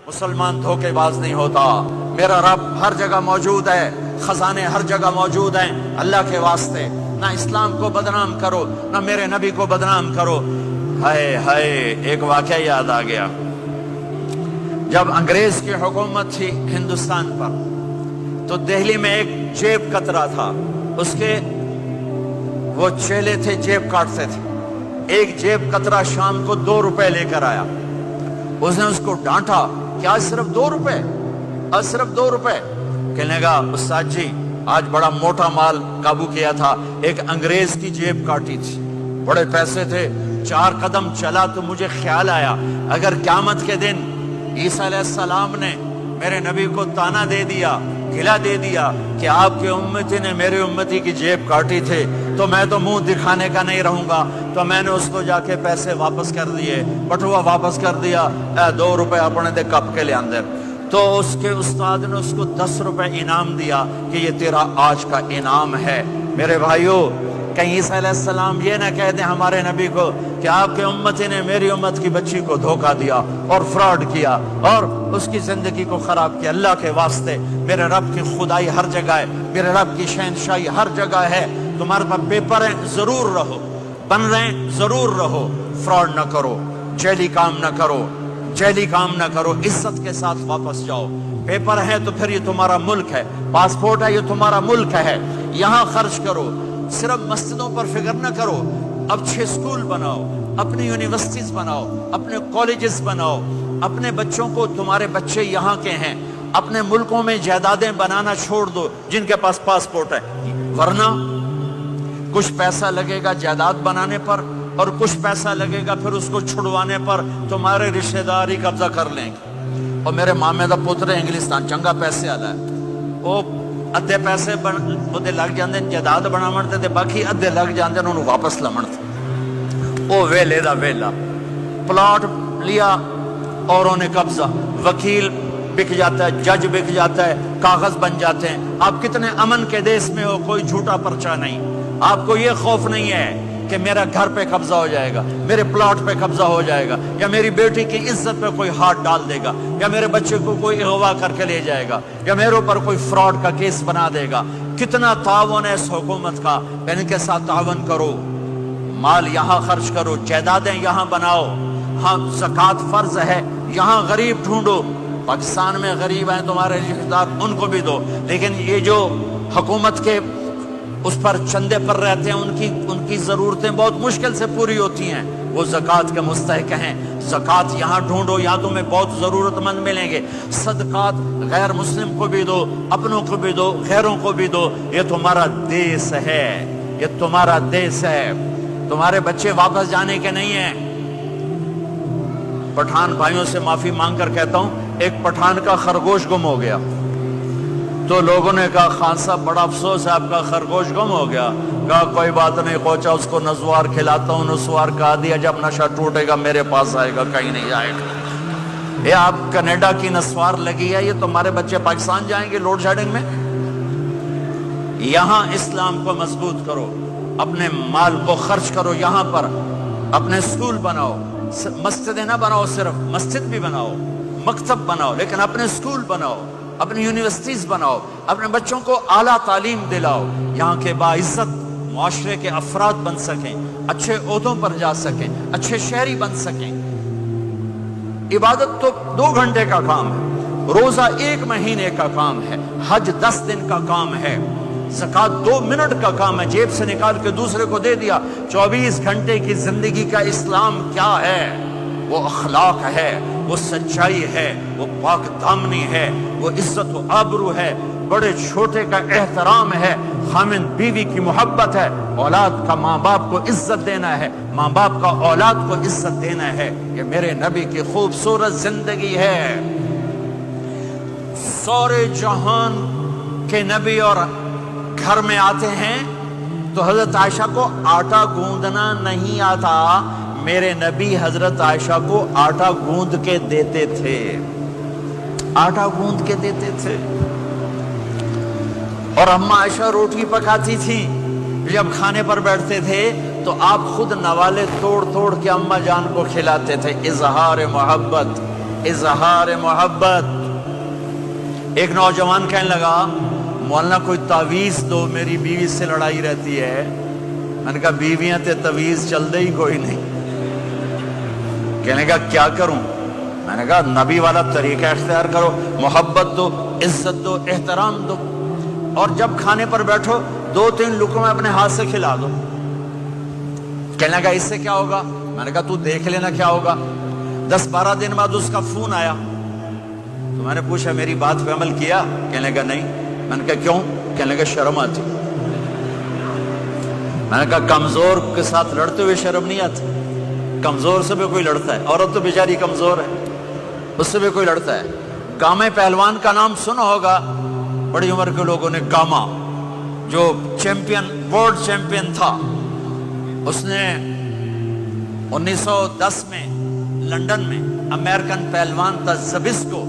مسلمان دھوکے باز نہیں ہوتا. میرا رب ہر جگہ موجود ہے, خزانے ہر جگہ موجود ہیں. اللہ کے واسطے نہ اسلام کو بدنام کرو, نہ میرے نبی کو بدنام کرو. ہائے ہائے, ایک واقعہ یاد آ گیا. جب انگریز کی حکومت تھی ہندوستان پر, تو دہلی میں ایک جیب کترا تھا. اس کے وہ چیلے تھے, جیب کاٹتے تھے. ایک جیب کترا شام کو 2 روپے لے کر آیا. اس نے اس کو ڈانٹا, کیا صرف 2 روپے, صرف 2 روپے. کہنے لگا, استاد جی آج بڑا موٹا مال قابو کیا تھا, ایک انگریز کی جیب کاٹی تھی, بڑے پیسے تھے. 4 قدم چلا تو مجھے خیال آیا, اگر قیامت کے دن عیسیٰ علیہ السلام نے میرے نبی کو تانا دے دیا, گلا دے دیا کہ آپ کے امتی نے میرے امتی کی جیب کاٹی تھے, تو میں تو منہ دکھانے کا نہیں رہوں گا. تو میں نے اس کو جا کے پیسے واپس کر دیے, بٹوا واپس کر دیا. 2 روپے اپنے دے کپ کے لے اندر. تو اس کے استاد نے اس کو 10 روپے انعام دیا کہ یہ تیرا آج کا انعام ہے. میرے بھائیو, کہیں عیسیٰ علیہ السلام یہ نہ کہہ دیں ہمارے نبی کو کہ آپ کے امتی نے میری امت کی بچی کو دھوکہ دیا اور فراڈ کیا اور اس کی زندگی کو خراب کیا. اللہ کے واسطے, میرے رب کی خدائی ہر جگہ ہے, میرے رب کی شہنشاہی ہر جگہ ہے. تمہارے پاس پیپر ہیں, ضرور رہو, بن رہے ہیں ضرور رہو, فراڈ نہ کرو, جعلی کام نہ کرو, جعلی کام نہ کرو, عزت کے ساتھ واپس جاؤ. پیپر ہے تو پھر یہ تمہارا ملک ہے, پاسپورٹ ہے یہ تمہارا ملک ہے, یہاں خرچ کرو. صرف مسجدوں پر فکر نہ کرو, اچھے اسکول بناؤ, اپنی یونیورسٹیز بناؤ, اپنے کالجز بناؤ. اپنے بچوں کو, تمہارے بچے یہاں کے ہیں, اپنے ملکوں میں جائیدادیں بنانا چھوڑ دو جن کے پاس پاسپورٹ ہے. ورنہ کچھ پیسہ لگے گا جائیداد بنانے پر, اور کچھ پیسہ لگے گا پھر اس کو چھڑوانے پر. تمہارے رشتہ دار ہی قبضہ کر لیں گے. اور میرے مامے دا پتر انگلستان چنگا پیسے والا ہے, وہ ادھے پیسے وہ لگ جاندے جائیداد بناون تے, باقی ادھے لگ جاندے انہوں واپس لمن تے. او ویلے دا ویلا, پلاٹ لیا اور انہیں قبضہ, وکیل بک جاتا ہے, جج بک جاتا ہے, کاغذ بن جاتے ہیں. آپ کتنے امن کے دیس میں ہو, کوئی جھوٹا پرچہ نہیں. آپ کو یہ خوف نہیں ہے کہ میرا گھر پہ قبضہ ہو جائے گا, میرے پلاٹ پہ قبضہ ہو جائے گا, یا میری بیٹی کی عزت پہ کوئی ہاتھ ڈال دے گا, یا میرے بچے کو کوئی اغوا کر کے لے جائے گا, یا میرے اوپر کوئی فراڈ کا کیس بنا دے گا. کتنا تعاون ہے اس حکومت کا, ان کے ساتھ تعاون کرو, مال یہاں خرچ کرو, جائیدادیں یہاں بناؤ. ہاں زکوٰۃ فرض ہے, یہاں غریب ڈھونڈو. پاکستان میں غریب ہیں تمہارے رشتہ دار, ان کو بھی دو. لیکن یہ جو حکومت کے اس پر چندے پر رہتے ہیں, ان کی ضرورتیں بہت مشکل سے پوری ہوتی ہیں, وہ زکوٰۃ کے مستحق ہیں. زکوٰۃ یہاں ڈھونڈو, یہاں تمہیں بہت ضرورت مند ملیں گے. صدقات غیر مسلم کو بھی دو, اپنوں کو بھی دو, غیروں کو بھی دو. یہ تمہارا دیس ہے, یہ تمہارا دیس ہے. تمہارے بچے واپس جانے کے نہیں ہیں. پٹھان بھائیوں سے معافی مانگ کر کہتا ہوں, ایک پٹھان کا خرگوش گم ہو گیا. تو لوگوں نے کہا, خان صاحب بڑا افسوس ہے, آپ کا خرگوش گم ہو گیا. کہا کوئی بات نہیں کوچا, اس کو نسوار کھلاتا ہوں. نسوار کہا دیا, جب نشہ ٹوٹے گا میرے پاس آئے گا, کہیں نہیں جائے گا. یہ آپ کینیڈا کی نسوار لگی ہے, یہ تمہارے بچے پاکستان جائیں گے لوڈ شیڈنگ میں. یہاں اسلام کو مضبوط کرو, اپنے مال کو خرچ کرو یہاں پر. اپنے اسکول بناؤ, مسجدیں نہ بناؤ, صرف مسجد بھی بناؤ, مکتب بناؤ, لیکن اپنے اسکول بناؤ, اپنی یونیورسٹیز بناؤ, اپنے بچوں کو اعلیٰ تعلیم دلاؤ. یہاں کے باعزت معاشرے کے افراد بن سکیں, اچھے عہدوں پر جا سکیں, اچھے شہری بن سکیں. عبادت تو 2 گھنٹے کا کام ہے, روزہ 1 مہینے کا کام ہے, حج 10 دن کا کام ہے, زکوٰۃ 2 منٹ کا کام ہے, جیب سے نکال کے دوسرے کو دے دیا. 24 گھنٹے کی زندگی کا اسلام کیا ہے؟ وہ اخلاق ہے, وہ سچائی ہے, وہ پاک دامنی ہے, وہ عزت و آبرو ہے, بڑے چھوٹے کا احترام ہے, خامن بیوی کی محبت ہے, اولاد کا ماں باپ کو عزت دینا ہے, ماں باپ کا اولاد کو عزت دینا ہے. یہ میرے نبی کی خوبصورت زندگی ہے. سورے جہان کے نبی اور گھر میں آتے ہیں تو حضرت عائشہ کو آٹا گوندنا نہیں آتا. میرے نبی حضرت عائشہ کو آٹا گوند کے دیتے تھے, آٹا گوند کے دیتے تھے. اور اماں عائشہ روٹی پکاتی تھی, جب کھانے پر بیٹھتے تھے تو آپ خود نوالے توڑ توڑ کے اماں جان کو کھلاتے تھے. اظہار محبت, اظہار محبت. ایک نوجوان کہنے لگا مولانا کوئی تعویذ دو, میری بیوی سے لڑائی رہتی ہے. میں نے کہا بیویاں تے تعویذ چل دے ہی کوئی نہیں. کہنے کا کیا کروں؟ میں نے کہا نبی والا طریقہ اختیار کرو, محبت دو, عزت دو, احترام دو, اور جب کھانے پر بیٹھو 2-3 لقمے اپنے ہاتھ سے کھلا دو. کہنے لگا اس سے کیا ہوگا؟ میں نے کہا تو دیکھ لینا کیا ہوگا. 10-12 دن بعد اس کا فون آیا تو میں نے پوچھا میری بات پہ عمل کیا؟ کہنے لگا نہیں. میں نے کہا کیوں؟ کہنے لگا شرم آتی. میں نے کہا کمزور کے ساتھ لڑتے ہوئے شرم نہیں آتی؟ کمزور سے بھی کوئی لڑتا ہے, عورت تو بیچاری کمزور ہے, اس سے بھی کوئی لڑتا ہے. کامے پہلوان کا نام سنا ہوگا, بڑی عمر کے لوگوں نے. کاما جو چیمپئن, ورلڈ چیمپئن تھا, اس نے 1910 میں لندن میں امریکن پہلوان تھا زبسکو